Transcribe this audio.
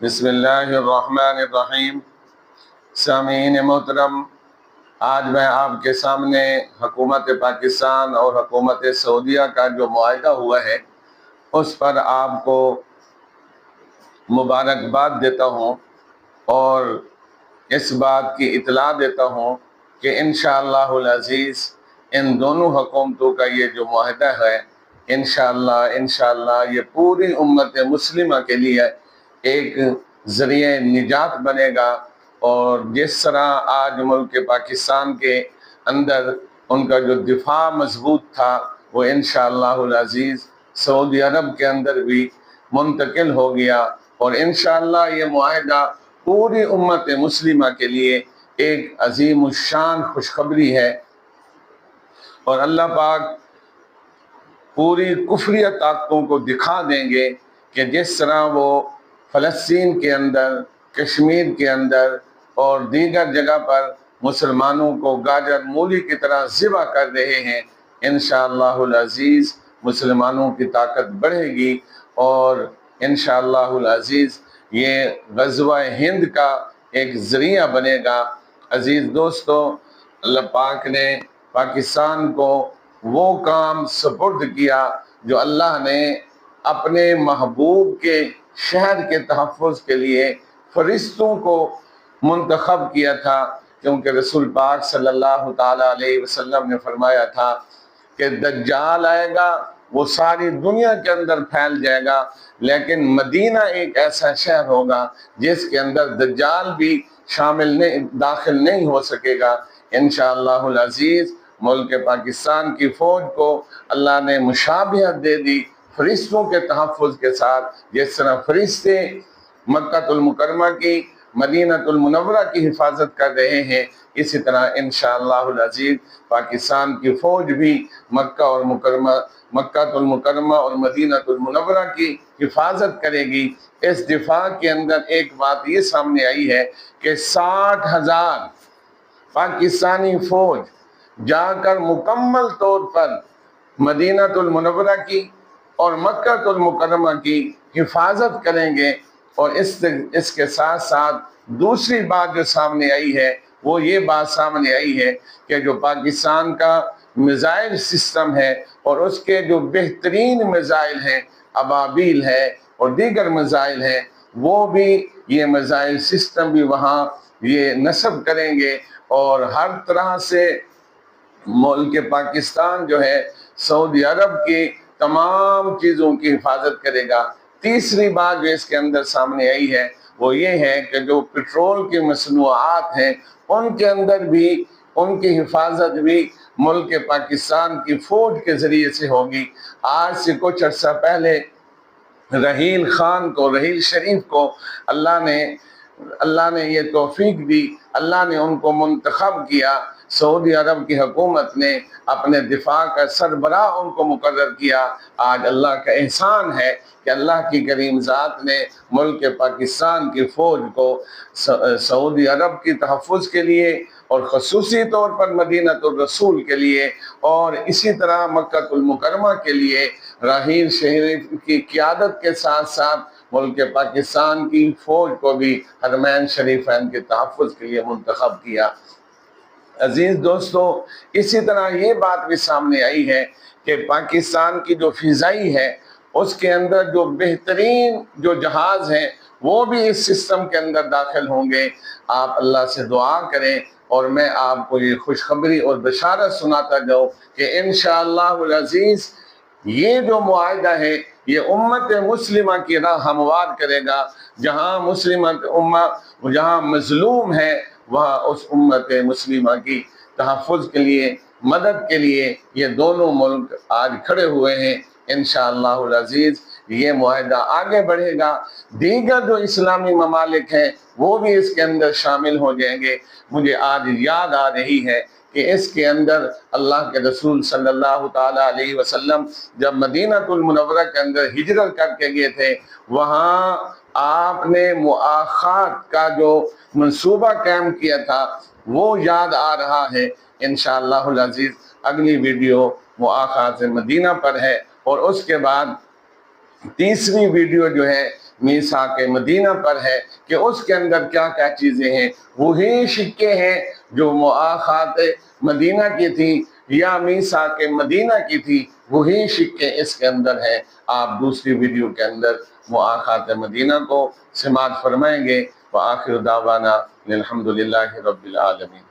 بسم اللہ الرحمن الرحیم۔ سامعین محترم، آج میں آپ کے سامنے حکومت پاکستان اور حکومت سعودیہ کا جو معاہدہ ہوا ہے اس پر آپ کو مبارکباد دیتا ہوں اور اس بات کی اطلاع دیتا ہوں کہ انشاءاللہ العزیز ان دونوں حکومتوں کا یہ جو معاہدہ ہے انشاءاللہ یہ پوری امت مسلمہ کے لیے ایک ذریعہ نجات بنے گا، اور جس طرح آج ملک پاکستان کے اندر ان کا جو دفاع مضبوط تھا وہ انشاءاللہ العزیز سعودی عرب کے اندر بھی منتقل ہو گیا، اور انشاءاللہ یہ معاہدہ پوری امت مسلمہ کے لیے ایک عظیم الشان خوشخبری ہے، اور اللہ پاک پوری کفریہ طاقتوں کو دکھا دیں گے کہ جس طرح وہ فلسطین کے اندر، کشمیر کے اندر اور دیگر جگہ پر مسلمانوں کو گاجر مولی کی طرح ذبح کر رہے ہیں، انشاءاللہ العزیز مسلمانوں کی طاقت بڑھے گی، اور انشاءاللہ العزیز یہ غزوہ ہند کا ایک ذریعہ بنے گا۔ عزیز دوستو، اللہ پاک نے پاکستان کو وہ کام سپرد کیا جو اللہ نے اپنے محبوب کے شہر کے تحفظ کے لیے فرشتوں کو منتخب کیا تھا، کیونکہ رسول پاک صلی اللہ تعالیٰ علیہ وسلم نے فرمایا تھا کہ دجال آئے گا، وہ ساری دنیا کے اندر پھیل جائے گا، لیکن مدینہ ایک ایسا شہر ہوگا جس کے اندر دجال بھی داخل نہیں ہو سکے گا۔ انشاءاللہ العزیز ملک پاکستان کی فوج کو اللہ نے مشابہت دے دی فرشتوں کے تحفظ کے ساتھ، جس طرح فرشتے مکہ المکرمہ کی، مدینہ المنورہ کی حفاظت کر رہے ہیں، اسی طرح انشاءاللہ العزیز پاکستان کی فوج بھی مکہ المکرمہ اور مدینہ المنورہ کی حفاظت کرے گی۔ اس دفاع کے اندر ایک بات یہ سامنے آئی ہے کہ 60,000 پاکستانی فوج جا کر مکمل طور پر مدینہ المنورہ کی اور مکہ المکرمہ کی حفاظت کریں گے، اور اس کے ساتھ ساتھ دوسری بات جو سامنے آئی ہے وہ یہ بات سامنے آئی ہے کہ جو پاکستان کا میزائل سسٹم ہے اور اس کے جو بہترین میزائل ہیں، ابابیل ہے اور دیگر میزائل ہیں، وہ بھی یہ میزائل سسٹم بھی وہاں یہ نصب کریں گے، اور ہر طرح سے ملک پاکستان جو ہے سعودی عرب کی تمام چیزوں کی حفاظت کرے گا۔ تیسری بات جو اس کے اندر سامنے آئی ہے وہ یہ ہے کہ جو پیٹرول کی مصنوعات ہیں ان کے اندر بھی ان کی حفاظت بھی ملک پاکستان کی فوج کے ذریعے سے ہوگی۔ آج سے کچھ عرصہ پہلے رحیل شریف کو اللہ نے یہ توفیق دی، اللہ نے ان کو منتخب کیا، سعودی عرب کی حکومت نے اپنے دفاع کا سربراہ ان کو مقرر کیا۔ آج اللہ کا احسان ہے کہ اللہ کی کریم ذات نے ملک پاکستان کی فوج کو سعودی عرب کی تحفظ کے لیے اور خصوصی طور پر مدینہ الرسول کے لیے اور اسی طرح مکہ المکرمہ کے لیے رحیل شریف کی قیادت کے ساتھ ساتھ ملک پاکستان کی فوج کو بھی حرمین شریفین کے تحفظ کے لیے منتخب کیا۔ عزیز دوستو، اسی طرح یہ بات بھی سامنے آئی ہے کہ پاکستان کی جو فضائی ہے اس کے اندر جو بہترین جو جہاز ہیں وہ بھی اس سسٹم کے اندر داخل ہوں گے۔ آپ اللہ سے دعا کریں اور میں آپ کو یہ خوشخبری اور بشارت سناتا جاؤں کہ انشاءاللہ العزیز یہ جو معاہدہ ہے یہ امت مسلمہ کی راہ ہموار کرے گا۔ جہاں جہاں مظلوم ہے وہاں اس امت مسلمہ کی تحفظ کے لیے، مدد کے لیے یہ دونوں ملک آج کھڑے ہوئے ہیں۔ انشاءاللہ العزیز یہ معاہدہ آگے بڑھے گا، دیگر جو اسلامی ممالک ہیں وہ بھی اس کے اندر شامل ہو جائیں گے۔ مجھے آج یاد آ رہی ہے کہ اس کے اندر اللہ کے رسول صلی اللہ تعالیٰ علیہ وسلم جب مدینہ المنورہ کے اندر ہجرت کر کے گئے تھے، وہاں آپ نے مؤاخات کا جو منصوبہ قائم کیا تھا وہ یاد آ رہا ہے۔ انشاءاللہ العزیز اگلی ویڈیو مؤاخات مدینہ پر ہے، اور اس کے بعد تیسری ویڈیو جو ہے میثاق مدینہ پر ہے کہ اس کے اندر کیا کیا چیزیں ہیں، وہی سکے ہیں جو مؤاخات مدینہ کی تھی یا میثاق مدینہ کی تھی، وہی سکے اس کے اندر ہیں۔ آپ دوسری ویڈیو کے اندر مؤاخات مدینہ کو سماعت فرمائیں گے۔ وآخر دعوانا الحمدللہ رب العالمین۔